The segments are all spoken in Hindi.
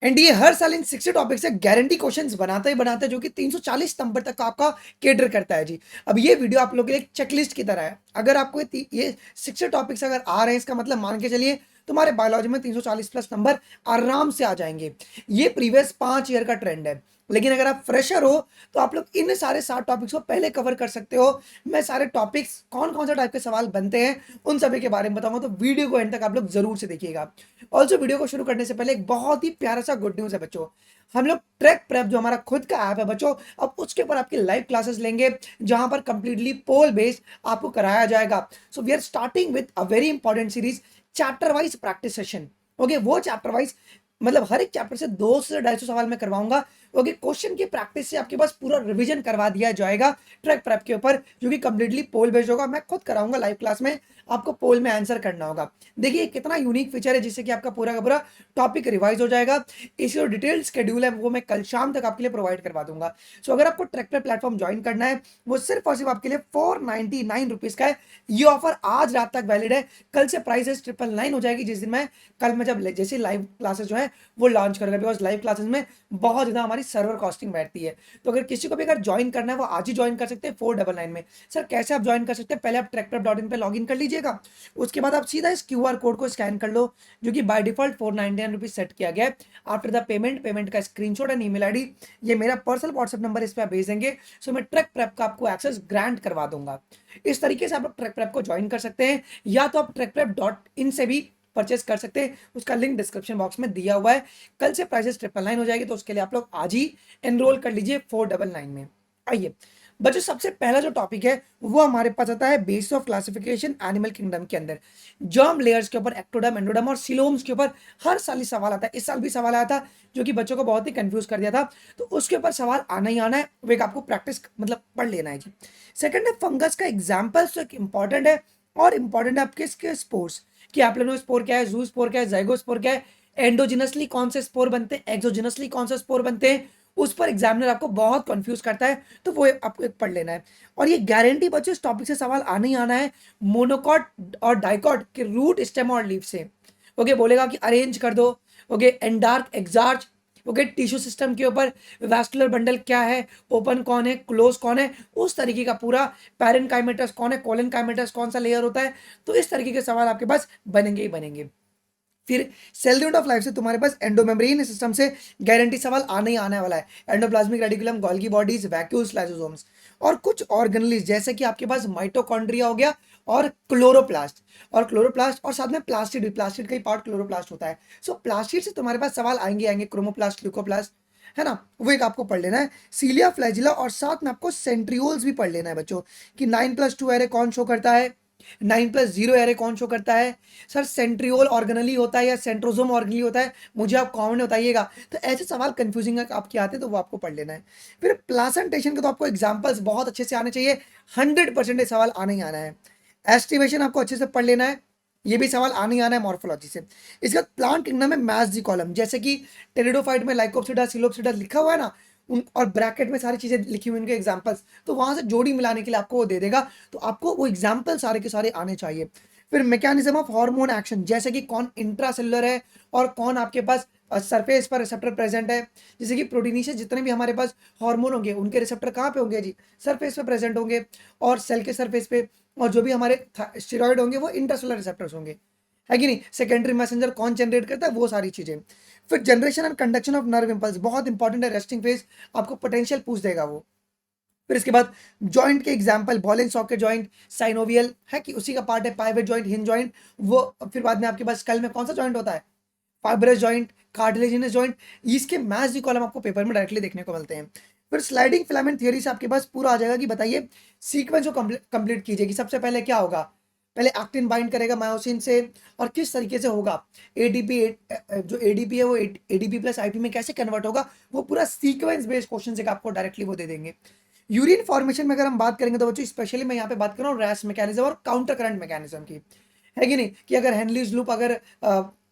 एंड ये हर साल इन 60 टॉपिक से गारंटी क्वेश्चंस बनाता ही बनाता है, जो कि 340 नंबर तक का आपका केटर करता है जी। अब ये वीडियो आप लोगों के लिए एक चेकलिस्ट की तरह है। अगर आपको ये 60 टॉपिक्स अगर आ रहे हैं, इसका मतलब मान के चलिए तुम्हारे बायोलॉजी में 340 प्लस नंबर आराम से आ जाएंगे। ये प्रीवियस 5 ईयर का ट्रेंड है। लेकिन अगर आप फ्रेशर हो तो आप लोग इन सारे 60 टॉपिक्स को पहले कवर कर सकते हो। मैं सारे टॉपिक्स कौन कौन सा टाइप के सवाल बनते हैं उन सभी के बारे में बताऊंगा, तो वीडियो को एंड तक आप लोग जरूर से देखिएगा। ऑल्सो वीडियो को शुरू करने से पहले एक बहुत ही प्यारा सा गुड न्यूज है बच्चों। हम लोग ट्रैक प्रेप जो हमारा खुद का ऐप है बच्चों, अब उसके ऊपर आपकी लाइव क्लासेस लेंगे, जहां पर कंप्लीटली पोल बेस्ड आपको कराया जाएगा। So we are starting with a very important series, chapter wise practice session. Okay, वो चैप्टर वाइज मतलब हर एक चैप्टर से 200 से 250 सवाल मैं करवाऊंगा। ओके, क्वेश्चन की प्रैक्टिस से आपके पास पूरा रिवीजन करवा दिया जाएगा ट्रैक प्रेप के ऊपर, जो कि कंप्लीटली पोल बेस्ड होगा। मैं खुद कराऊंगा लाइव क्लास में, आपको पोल में आंसर करना होगा। देखिए कितना यूनिक फीचर है, जिससे कि आपका पूरा का पूरा टॉपिक रिवाइज हो जाएगा। इसकी जो डिटेल्ड शेड्यूल है वो मैं कल शाम तक आपके लिए प्रोवाइड करवा दूंगा। सो अगर आपको ट्रैक प्रेप प्लेटफॉर्म ज्वाइन करना है, वो सिर्फ और सिर्फ आपके लिए 499 रुपीज का है। ये ऑफर आज रात तक वैलिड है। कल से प्राइस 999 हो जाएगी, जिस दिन मैं कल मैं जब जैसे लाइव क्लासेस जो है वो लॉन्च करेगा, बिकॉज लाइव क्लासेस में बहुत ज़्यादा हमारी सर्वर कॉस्टिंग बैठती है। तो अगर किसी को भी अगर ज्वाइन करना है वो आज ही ज्वाइन कर सकते हैं 499 में। सर कैसे आप ज्वाइन कर सकते हैं? पहले आप ट्रैकप्रेप.in पे लॉग इन कर लीजिएगा। उसके बाद आप सीधा इस QR कोड को स्कैन कर लो, जो कि बाय डिफॉल्ट 499 रुपीज सेट किया गया है। आफ्टर द पेमेंट का स्क्रीनशॉट एंड ईमेल आईडी, ये मेरा पर्सनल व्हाट्सएप नंबर, इस पर आप भेज देंगे। सो मैं ट्रैक प्रेप का आपको एक्सेस ग्रांट करवा दूंगा। इस तरीके से आप लोग ट्रैक प्रेप को ज्वाइन कर सकते हैं, या तो आप ट्रैकप्रेप.in से भी परचेस कर सकते हैं। उसका लिंक डिस्क्रिप्शन बॉक्स में दिया हुआ है। कल से प्राइसेस 999 हो जाएगी, तो उसके लिए आप लोग आज ही एनरोल कर लीजिए 499 में। आइए बच्चों, सबसे पहला जो टॉपिक है वो हमारे पास आता है base of classification animal kingdom के अंदर। जर्म लेयर्स के ऊपर, एक्टोडर्म, एंडोडर्म और सिलोम्स के ऊपर हर साल ही सवाल आता है। इस साल भी सवाल आया था, जो कि बच्चों को बहुत ही कंफ्यूज कर दिया था। तो उसके ऊपर सवाल आना ही आना है, वो एक आपको प्रैक्टिस मतलब पढ़ लेना है जी। सेकंड है फंगस का एग्जाम्पल्स, तो एक इंपॉर्टेंट है, और इंपॉर्टेंट है आपके स्पोर्स, कि एप्लेनोस्पोर क्या है, जूस्पोर क्या है, जाइगोस्पोर क्या है, एंडोजिनसली कौन से स्पोर बनते हैं, एक्सोजिनसली कौन से स्पोर बनते हैं। उस पर एग्जामिनर आपको बहुत कंफ्यूज करता है, तो वो आपको एक पढ़ लेना है। और ये गारंटी बच्चों, इस टॉपिक से सवाल आना ही आना है, मोनोकॉट और डाइकॉट के रूट, स्टेम और लीफ से। ओके, बोलेगा कि अरेंज कर दो। Okay, एंडार्क, exarch. Okay, tissue system के ऊपर वैस्कुलर बंडल क्या है, ओपन कौन है, क्लोज कौन है, उस तरीके का पूरा, पैरेनकाइमेटस कौन है, कोलेनकाइमेटस कौन सा लेयर होता है। तो इस तरीके के सवाल आपके पास बनेंगे ही बनेंगे। फिर सेल यूनिट ऑफ लाइफ से तुम्हारे पास एंडोमेम्ब्रेन सिस्टम से गारंटी सवाल आने ही आने वाला है। Endoplasmic reticulum, Golgi bodies, vacuoles, lysosomes और कुछ ऑर्गेनेल्स, जैसे कि आपके पास माइटोकॉन्ड्रिया हो गया, और क्लोरोप्लास्ट और साथ में प्लास्टिड भी, प्लास्टिड का ही पार्ट क्लोरोप्लास्ट होता है। सो प्लास्टिड से तुम्हारे पास सवाल आएंगे आएंगे, क्रोमोप्लास्ट, ल्यूकोप्लास्ट, है ना, वो एक आपको पढ़ लेना है। सीलिया, फ्लैजिला और साथ में आपको सेंट्रियोल्स भी पढ़ लेना है बच्चों, कि 9+2 एरे कौन शो करता है, 9+0 एरे कौन शो करता है। सर सेंट्रियोल ऑर्गेनली होता है या सेंट्रोजोम ऑर्गेनली होता है, मुझे आप कॉमन बताइएगा। तो ऐसे सवाल कंफ्यूजिंग आपके आते हैं, तो वो आपको पढ़ लेना है। फिर प्लासेंटेशन के तो आपको एग्जांपल्स बहुत अच्छे से आने चाहिए, 100% सवाल आने ही आना है। एस्टिवेशन आपको अच्छे से पढ़ लेना है, ये भी सवाल आने ही आना है मॉर्फोलॉजी से। इसके बाद प्लांट किंगडम में मैज़ी कॉलम, जैसे कि टेरिडोफाइट में लाइकोप्सिडा, सिलोप्सिडा लिखा हुआ है ना, उन और ब्रैकेट में सारी चीजें लिखी हुई उनके एग्जांपल्स, तो वहां से जोड़ी मिलाने के लिए आपको वो दे देगा। तो आपको वो एग्जाम्पल सारे के सारे आने चाहिए। फिर मैकेनिज्म ऑफ हार्मोन एक्शन, जैसे कि कौन इंट्रासेलुलर है और कौन आपके पास सरफेस पर रिसेप्टर प्रेजेंट है। जैसे कि प्रोटीनीशियस जितने भी हमारे पास हार्मोन होंगे, उनके रिसेप्टर कहाँ पे होंगे जी, सरफेस पे प्रेजेंट होंगे, और सेल के सरफेस पे। और जो भी हमारे स्टेरॉइड होंगे वो इंट्रासेलुलर रिसेप्टर्स होंगे, है कि नहीं। सेकेंडरी मैसेंजर कौन जनरेट करता है, वो सारी चीजें। फिर generation and conduction of nerve impulse, बहुत इंपॉर्टेंट है, रेस्टिंग फेज आपको पोटेंशियल पूछ देगा वो। फिर इसके बाद जॉइंट के example, ball and socket joint, synovial है कि उसी का पार्ट है, पाइवेट जॉइंट, हिंज जॉइंट। वो फिर बाद में आपके पास स्कल में कौन सा जॉइंट होता है, फाइब्रस जॉइंट, कार्टिलेजिनस जॉइंट। इसके मैथ्स भी कॉलम आपको पेपर में डायरेक्टली देखने को मिलते हैं। फिर स्लाइडिंग फिलामेंट थ्योरी से आपके पास पूरा आ जाएगा, कि बताइए सीक्वेंस को कंप्लीट कीजिए, कि सबसे पहले क्या होगा, पहले एक्टिन बाइंड करेगा मायोसिन से, और किस तरीके से होगा, एडीपी, जो एडीपी है वो एडीपी प्लस आईपी में कैसे कन्वर्ट होगा, वो पूरा सीक्वेंस बेस्ड क्वेश्चन से आपको डायरेक्टली वो दे देंगे। यूरिन फॉर्मेशन में अगर हम बात करेंगे, तो बच्चों स्पेशली मैं यहाँ पे बात कर रहा हूँ रैस मैकेनिज्म और काउंटर करंट मैकेनिज्म की, है कि नहीं, कि अगर हेनलीज लूप अगर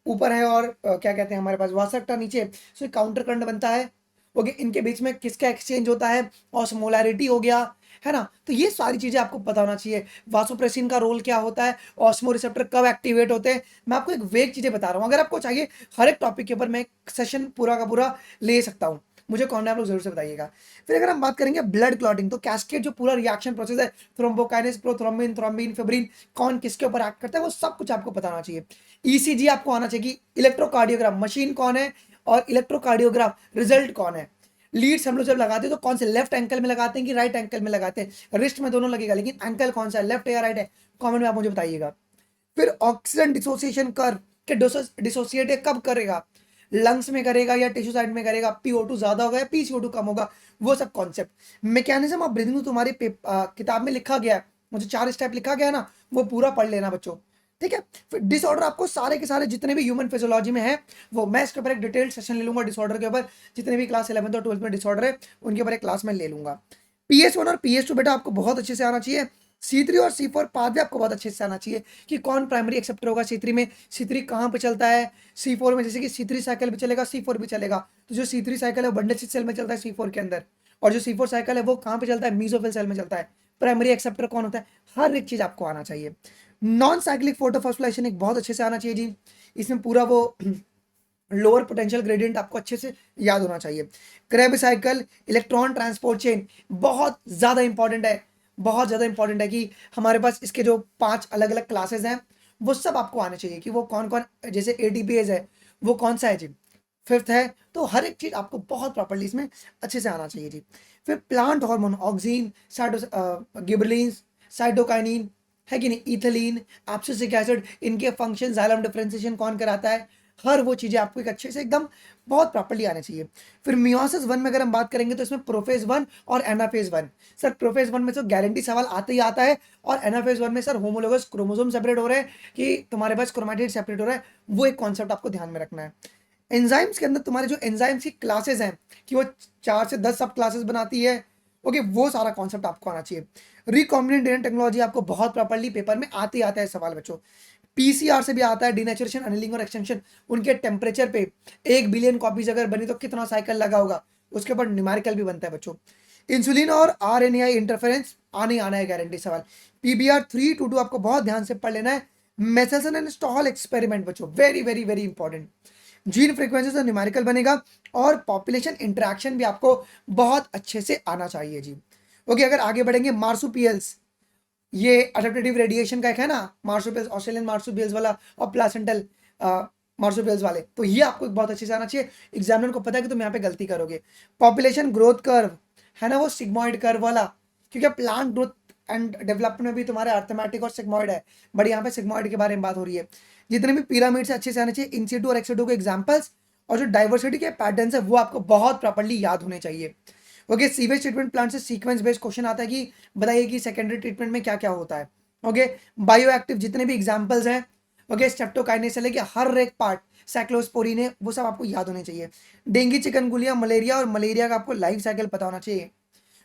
ऊपर है और क्या कहते हैं हमारे पास वासकटा नीचे, तो काउंटर करंट बनता है। ओके, इनके बीच में किसका एक्सचेंज होता है, ऑस्मोलैरिटी हो गया, है ना? तो ये सारी चीज़ें आपको पता होना चाहिए। वासोप्रेसिन का रोल क्या होता है, ऑस्मो रिसेप्टर कब एक्टिवेट होते हैं, मैं आपको एक वेग चीज़ें बता रहा हूँ। अगर आपको चाहिए हर एक टॉपिक के ऊपर मैं एक सेशन पूरा का पूरा ले सकता हूँ, मुझे कमेंट में आप लोग जरूर से बताइएगा। फिर अगर हम बात करेंगे ब्लड क्लॉटिंग, तो कैस्केड जो पूरा रिएक्शन प्रोसेस है, थ्रोम्बोकाइनेस, प्रोथ्रोम्बिन, थ्रोम्बिन, फिब्रिन, कौन किसके ऊपर एक्ट करता है, वो सब कुछ आपको पता होना चाहिए। ईसीजी आपको आना चाहिए कि इलेक्ट्रोकार्डियोग्राम मशीन कौन है और इलेक्ट्रोकार्डियोग्राफ रिजल्ट कौन है। लीड्स हम लोग जब लगाते हैं तो कौन से लेफ्ट एंकल में लगाते हैं कि राइट एंकल में लगाते हैं, रिस्ट में दोनों लगेगा, लेकिन एंकल कौन सा है, लेफ्ट है या राइट है, कमेंट में आप मुझे बताइएगा। फिर ऑक्सीजन डिसोसिएशन कर्व के डिसोसिएट कब करेगा, लंग्स में करेगा या टिश्यू साइड में करेगा, PO2 ज्यादा होगा या PCO2 कम होगा, वो सब कॉन्सेप्ट। मैकेनिज्म ऑफ ब्रीदिंग तुम्हारी किताब में लिखा गया है, मुझे 4 स्टेप लिखा गया है ना, वो पूरा पढ़ लेना बच्चों, ठीक है। फिर डिसऑर्डर आपको सारे के सारे जितने भी ह्यूमन फिजियोलॉजी में है, वो मैं इसके ऊपर एक डिटेल्ड सेशन ले लूंगा डिसऑर्डर के ऊपर, जितने भी क्लास 11 और 12 में डिसऑर्डर है उनके ऊपर एक क्लास में ले लूंगा। PS1 और PS2 बेटा आपको बहुत अच्छे से आना चाहिए। C3 और C4 पाथवे आपको बहुत अच्छे से आना चाहिए कि कौन प्राइमरी एक्सेप्टर होगा C3 में, C3 कहाँ पे चलता है, C4 में जैसे कि C3 साइकिल भी चलेगा, C4 भी चलेगा। तो जो C3 साइकिल है वो बंडल सेल में चलता है C4 के अंदर, और जो C4 साइकिल है वो कहाँ पे चलता है, मीसोफिल सेल में चलता है। प्राइमरी एक्सेप्टर कौन होता है, हर एक चीज आपको आना चाहिए। नॉन साइक्लिक फोटोफॉस्फोराइलेशन एक बहुत अच्छे से आना चाहिए जी, इसमें पूरा वो लोअर पोटेंशियल ग्रेडियंट आपको अच्छे से याद होना चाहिए। Krebs cycle, electron transport chain बहुत ज़्यादा इंपॉर्टेंट है, बहुत ज़्यादा इंपॉर्टेंट है कि हमारे पास इसके जो 5 अलग अलग क्लासेस हैं वो सब आपको आने चाहिए कि वो कौन कौन, जैसे ATPase है वो कौन सा है जी, 5th है। तो हर एक चीज़ आपको बहुत प्रॉपरली इसमें अच्छे से आना चाहिए जी। फिर प्लांट हार्मोन, ऑक्सीन, गिबरलिन्स, साइटोकाइनिन, है कि नहीं, इथिलीन, एब्सिसिक एसिड, इनके फंक्शन, जाइलम डिफरेंशिएशन कौन कराता है, हर वो चीज़ें आपको एक अच्छे से एकदम बहुत प्रॉपर्ली आने चाहिए। फिर मियोसिस 1 में अगर हम बात करेंगे तो इसमें प्रोफेज 1 और एनाफेज 1, सर प्रोफेज 1 में तो गारंटी सवाल आते ही आता है, और एनाफेज 1 में सर होमोलोगस क्रोमोसोम सेपरेट हो रहे हैं कि तुम्हारे पास क्रोमैटिड सेपरेट हो रहा है, वो एक कॉन्सेप्ट आपको ध्यान में रखना है। एंजाइम्स के अंदर तुम्हारे जो एंजाइम्स की क्लासेस हैं कि वो 4 से 10 सब क्लासेस बनाती है, ओके, वो सारा कॉन्सेप्ट आपको आना चाहिए। रिकॉम्बिनेंट डीएनए टेक्नोलॉजी आपको बहुत प्रॉपर्ली पेपर में आते ही आता है सवाल बच्चों। PCR से भी आता है, डिनेचुरेशन, अनिलिंग और एक्सटेंशन, उनके टेम्परेचर पे 1 बिलियन कॉपीज अगर बनी तो कितना साइकिल लगा होगा, उसके ऊपर न्यूमेरिकल भी बनता है बच्चों। इंसुलिन और RNAi इंटरफेरेंस आने आना है गारंटी सवाल। PBR 322 आपको बहुत ध्यान से पढ़ लेना है। मेसेल्सन एंड स्टॉल एक्सपेरिमेंट बच्चों very very very important. Gene frequency से न्यूमेरिकल बनेगा, और पॉपुलेशन इंटरेक्शन भी आपको बहुत अच्छे से आना चाहिए जी। ओके, अगर आगे बढ़ेंगे, मार्सुपियल्स, ये अडेप्टेटिव रेडिएशन का एक है ना, मार्सुपियल्स, ऑस्ट्रेलियन मार्सुपियल्स वाला और प्लासेंटल मार्सुपियल्स वाले, तो ये आपको बहुत अच्छे से आना चाहिए। एग्जामिनर को पता है कि तुम यहाँ पे गलती करोगे। पॉपुलेशन ग्रोथ कर्व है ना, वो सिग्मॉइड कर्व वाला, क्योंकि प्लांट ग्रोथ एंड डेवलपमेंट में भी तुम्हारे अर्थमेटिक और सिग्मॉइड है, बट यहाँ पे सिग्मॉइड के बारे में बात हो रही है। जितने भी पिरामिड से अच्छे से आने चाहिए, इंसिटू और एक्सिटू के एग्जाम्पल्स, और जो डाइवर्सिटी के पैटर्न है वो आपको बहुत प्रॉपर्ली याद होने चाहिए। ओके, सीवेज ट्रीटमेंट प्लांट से सीक्वेंस बेस्ड क्वेश्चन आता है कि बताइए कि सेकेंडरी ट्रीटमेंट में क्या क्या होता है। ओके, बायो एक्टिव जितने भी एग्जाम्पल्स हैं, ओके, स्ट्रेप्टोकाइनेस से लेके हर एक पार्ट, साइक्लोस्पोरिन है, वो सब आपको याद होने चाहिए। डेंगू, चिकनगुनिया, मलेरिया, और मलेरिया का आपको लाइफ साइकिल पता होना चाहिए।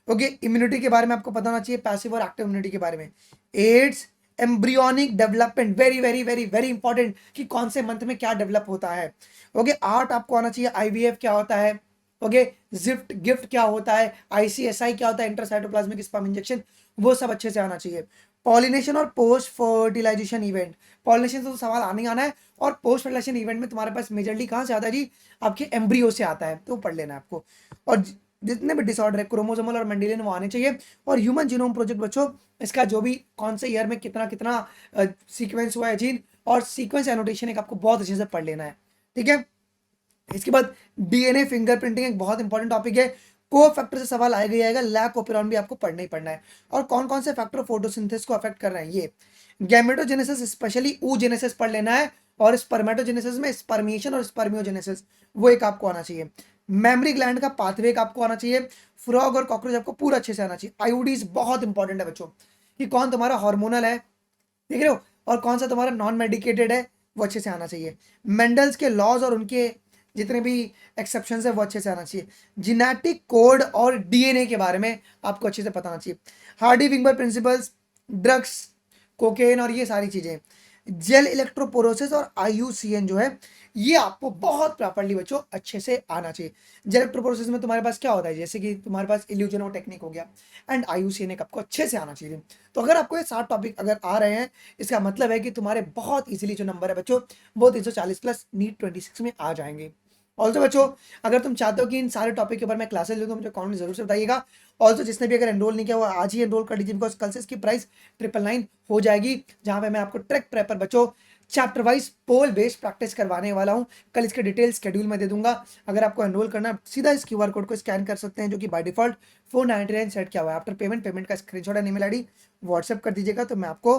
ओके, इम्यूनिटी के बारे में आपको पता होना चाहिए, पैसिव और एक्टिव इम्यूनिटी के बारे में। AIDS, embryonic development very very very very important कि कौन से मंथ में क्या डेवलप होता है। ओके, आर्ट आपको आना चाहिए, IVF क्या होता है, ओके, जिफ्ट गिफ्ट क्या होता है, ICSI क्या होता है, इंटरसाइटोप्लाज्मिक स्पर्म इंजेक्शन, वो सब अच्छे से आना चाहिए। पॉलिनेशन और पोस्ट फर्टिलाइजेशन इवेंट, पॉलिनेशन से तो सवाल आने ही आना है, और पोस्ट फर्टिलाइजेशन इवेंट में तुम्हारे पास मेजरली कहाँ से आता है जी, आपके एम्ब्रियो से आता है, तो पढ़ लेना है आपको। और जितने भी डिसऑर्डर है क्रोमोसोमल और मेंडेलियन वो आने चाहिए। और ह्यूमन जीनोम प्रोजेक्ट बच्चों, इसका जो भी कौन से ईयर में कितना कितना सीक्वेंस हुआ है जीन, और सीक्वेंस एनोटेशन एक आपको बहुत अच्छे से पढ़ लेना है, ठीक है। इसके बाद DNA फिंगरप्रिंटिंग एक बहुत इंपॉर्टेंट टॉपिक है, को फैक्टर से सवाल आएगा ही आएगा, लैक ओपेरॉन भी आपको पढ़ना ही पढ़ना है। और कौन कौन से फैक्टर फोटोसिंथेसिस को अफेक्ट कर रहे हैं, ये गैमेटोजेनेसिस, स्पेशली oogenesis पढ़ लेना है, और स्पर्मेटोजेनेसिस में स्पर्मिएशन और स्पर्मियोजेनेसिस, वो एक आपको आना चाहिए। मेमरी ग्लैंड का पाथवे एक आपको आना चाहिए। फ्रॉग और कॉकरोच आपको पूरा अच्छे से आना चाहिए। आईओडीज बहुत इंपॉर्टेंट है बच्चों, कि कौन तुम्हारा हार्मोनल है, देख रहे हो, और कौन सा तुम्हारा नॉन मेडिकेटेड है, वो अच्छे से आना चाहिए। मेंडल्स के लॉज और उनके जितने भी एक्सेप्शन है वो अच्छे से आना चाहिए। जिनेटिक कोड और DNA के बारे में आपको अच्छे से पता होना चाहिए। Hardy winger principles, drugs, cocaine और ये सारी चीजें। जेल इलेक्ट्रोपोरोसिस और आईयूसीएन जो है ये आपको बहुत प्रॉपर्ली बच्चों अच्छे से आना चाहिए। जेल इलेक्ट्रोपोरोसिस में तुम्हारे पास क्या होता है, जैसे कि तुम्हारे पास इल्यूजन टेक्निक हो गया, एंड आईयूसीएन एक आपको अच्छे से आना चाहिए। तो अगर आपको ये 7 टॉपिक अगर आ रहे हैं, इसका मतलब है कि तुम्हारे बहुत इजीली जो नंबर है बच्चों वो 340 प्लस नीट 26 में आ जाएंगे। ऑल्सो बच्चों अगर तुम चाहते हो कि इन सारे टॉपिक के ऊपर मैं क्लासेस लूँ तो मुझे कमेंट जरूर से बताइएगा। ऑल्सो जिसने भी अगर एनरोल नहीं किया वो आज ही एनरोल कर लीजिए, बिकॉज कल से इसकी प्राइस 999 हो जाएगी, जहां पे मैं आपको ट्रैक प्रेपर बच्चों चैप्टर वाइज पोल बेस्ड प्रैक्टिस करवाने वाला हूं। कल इसके डिटेल शेड्यूल में दे दूंगा। अगर आपको एनरोल करना है सीधा इस क्यूआर कोड को स्कैन कर सकते हैं, जो कि बाय डिफॉल्ट 499 सेट किया हुआ है। आफ्टर पेमेंट का screenshot and email ID WhatsApp कर दीजिएगा, तो मैं आपको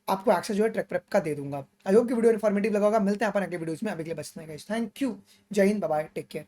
आपको एक्सेस जो है ट्रैक प्रेप का दे दूंगा। आई होप कि वीडियो इन्फॉर्मेटिव लगा होगा। मिलते हैं अपन अगले वीडियोस में, अभी के लिए बस इतना ही गाइस। थैंक यू, जय हिंद, बाय बाय, टेक केयर।